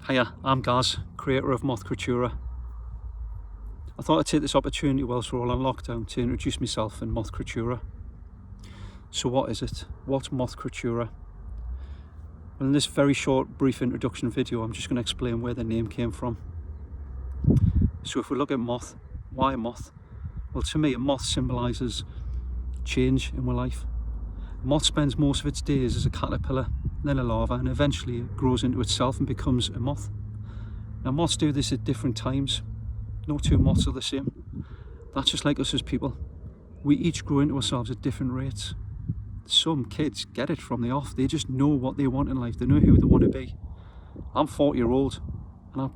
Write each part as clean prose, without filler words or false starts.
Hiya, I'm Gaz, creator of Moth Creaturae. I thought I'd take this opportunity whilst we're all on lockdown to introduce myself and Moth Creaturae. So what is it? What's Moth Creaturae? Well, in this very short, brief introduction video, I'm just going to explain where the name came from. So if we look at moth, why a moth? Well, to me, a moth symbolises change in my life. A moth spends most of its days as a caterpillar, then a larva, and eventually it grows into itself and becomes a moth. Now, moths do this at different times. No two moths are the same. That's just like us as people. We each grow into ourselves at different rates. Some kids get it from the off. They just know what they want in life. They know who they want to be. I'm 40-year-old and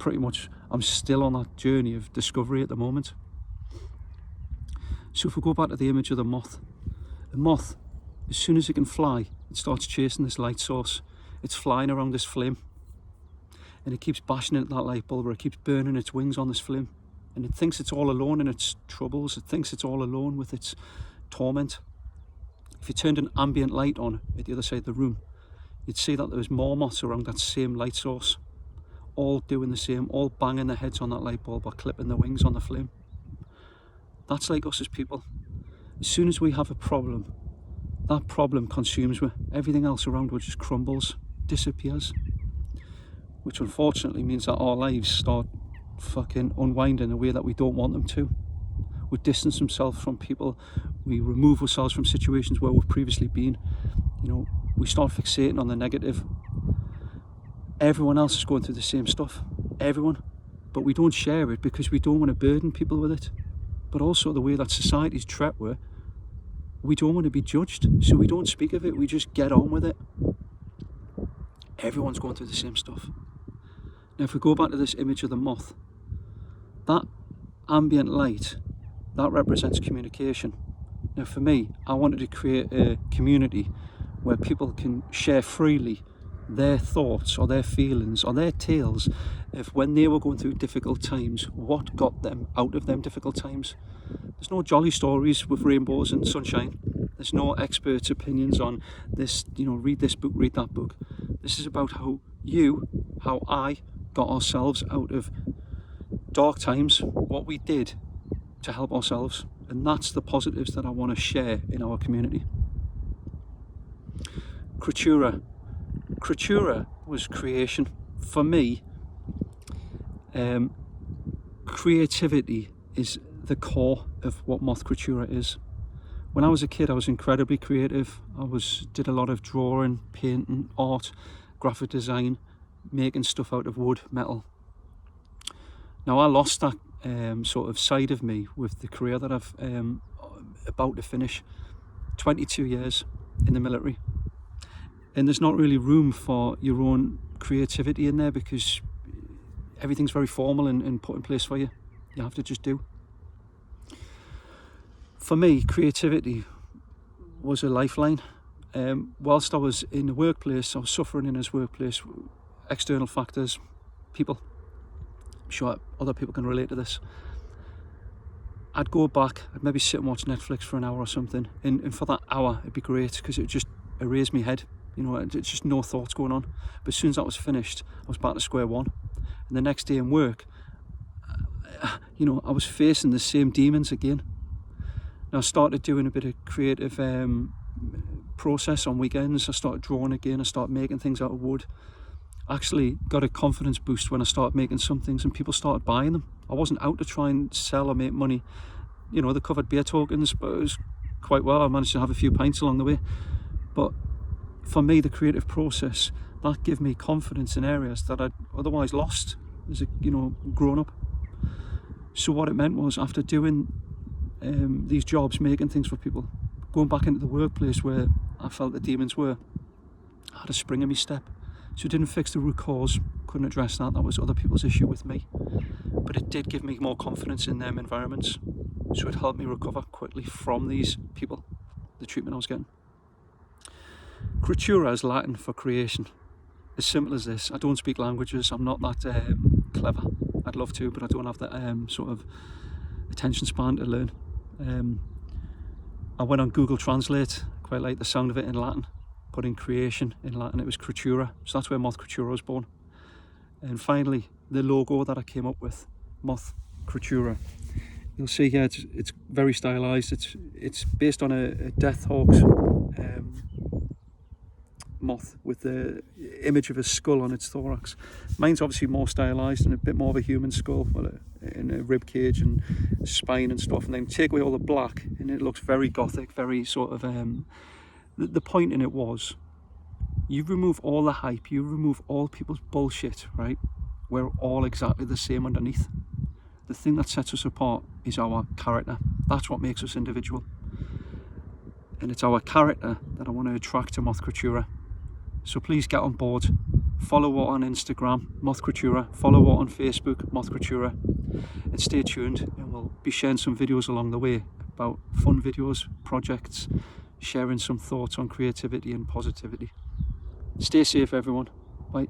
I'm still on that journey of discovery at the moment. So if we go back to the image of the moth, a moth, as soon as it can fly, it starts chasing this light source. It's flying around this flame and it keeps bashing into that light bulb, or it keeps burning its wings on this flame, and it thinks it's all alone in its troubles. It thinks it's all alone with its torment. If you turned an ambient light on at the other side of the room, you'd see that there's more moths around that same light source, all doing the same, all banging their heads on that light bulb or clipping their wings on the flame. That's like us as people. As soon as we have a problem, that problem consumes us. Everything else around us just crumbles, disappears. Which unfortunately means that our lives start fucking unwinding in a way that we don't want them to. We distance ourselves from people. We remove ourselves from situations where we've previously been. We start fixating on the negative. Everyone else is going through the same stuff. Everyone. But we don't share it because we don't want to burden people with it. But also the way that society's trapped with, we don't want to be judged, so we don't speak of it. We just get on with it. Everyone's going through the same stuff. Now, if we go back to this image of the moth, that ambient light, that represents communication. Now, for me, I wanted to create a community where people can share freely their thoughts or their feelings or their tales of when they were going through difficult times, what got them out of them difficult times. There's no jolly stories with rainbows and sunshine. There's no experts' opinions on this, read this book, read that book. This is about how I got ourselves out of dark times, what we did to help ourselves. And that's the positives that I want to share in our community. Creaturae. Creaturae was creation. For me, creativity is the core of what Moth Creaturae is. When I was a kid, I was incredibly creative. Did a lot of drawing, painting, art, graphic design, making stuff out of wood, metal. Now, I lost that sort of side of me with the career that I've about to finish. 22 years in the military. And there's not really room for your own creativity in there because everything's very formal and put in place for you. You have to just do. For me, creativity was a lifeline. Whilst I was in the workplace, I was suffering in his workplace, external factors, people. I'm sure other people can relate to this. I'd go back, I'd maybe sit and watch Netflix for an hour or something, and for that hour it'd be great because it would just erase my head. It's just no thoughts going on. But as soon as that was finished, I was back to square one. And the next day in work, I was facing the same demons again. Now I started doing a bit of creative process on weekends. I started drawing again. I started making things out of wood. I actually got a confidence boost when I started making some things and people started buying them. I wasn't out to try and sell or make money. They covered beer tokens, but it was quite well. I managed to have a few pints along the way. But for me, the creative process, that gave me confidence in areas that I'd otherwise lost as a grown up. So what it meant was, after doing these jobs, making things for people, going back into the workplace where I felt the demons were, I had a spring in my step. So it didn't fix the root cause, couldn't address that. That was other people's issue with me. But it did give me more confidence in them environments. So it helped me recover quickly from these people, the treatment I was getting. Creatura is Latin for creation. As simple as this. I don't speak languages. I'm not that clever. I'd love to, but I don't have that sort of attention span to learn. I went on Google Translate. Quite like the sound of it in Latin. Put in creation in Latin. It was Creatura. So that's where Moth Creaturae was born. And finally, the logo that I came up with, Moth Creaturae. You'll see here it's very stylized. It's based on a Death Hawk's moth with the image of a skull on its thorax. Mine's obviously more stylized and a bit more of a human skull, in a rib cage and spine and stuff, and then take away all the black and it looks very gothic, very sort of the point in it was, you remove all the hype, you remove all people's bullshit, right? We're all exactly the same underneath. The thing that sets us apart is our character. That's what makes us individual. And it's our character that I want to attract to Moth Creaturae. So please get on board. Follow her on Instagram, Moth Creaturae. Follow her on Facebook, Moth Creaturae. And stay tuned, and we'll be sharing some videos along the way about fun videos, projects, sharing some thoughts on creativity and positivity. Stay safe, everyone. Bye.